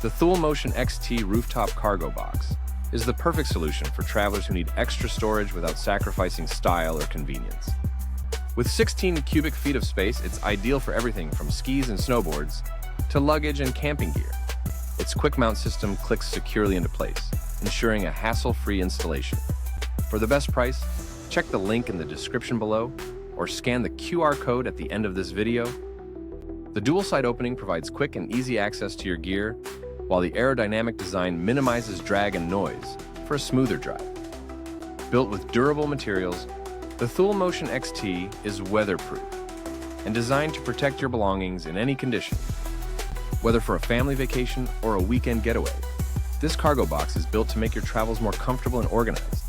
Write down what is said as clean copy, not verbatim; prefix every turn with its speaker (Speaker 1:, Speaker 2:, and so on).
Speaker 1: The Thule Motion XT Rooftop Cargo Box is the perfect solution for travelers who need extra storage without sacrificing style or convenience. With 16 cubic feet of space, it's ideal for everything from skis and snowboards to luggage and camping gear. Its quick mount system clicks securely into place, ensuring a hassle-free installation. For the best price, check the link in the description below or scan the QR code at the end of this video. The dual-side opening provides quick and easy access to your gear, while the aerodynamic design minimizes drag and noise for a smoother drive. Built with durable materials, the Thule Motion XT is weatherproof and designed to protect your belongings in any condition. Whether for a family vacation or a weekend getaway, this cargo box is built to make your travels more comfortable and organized.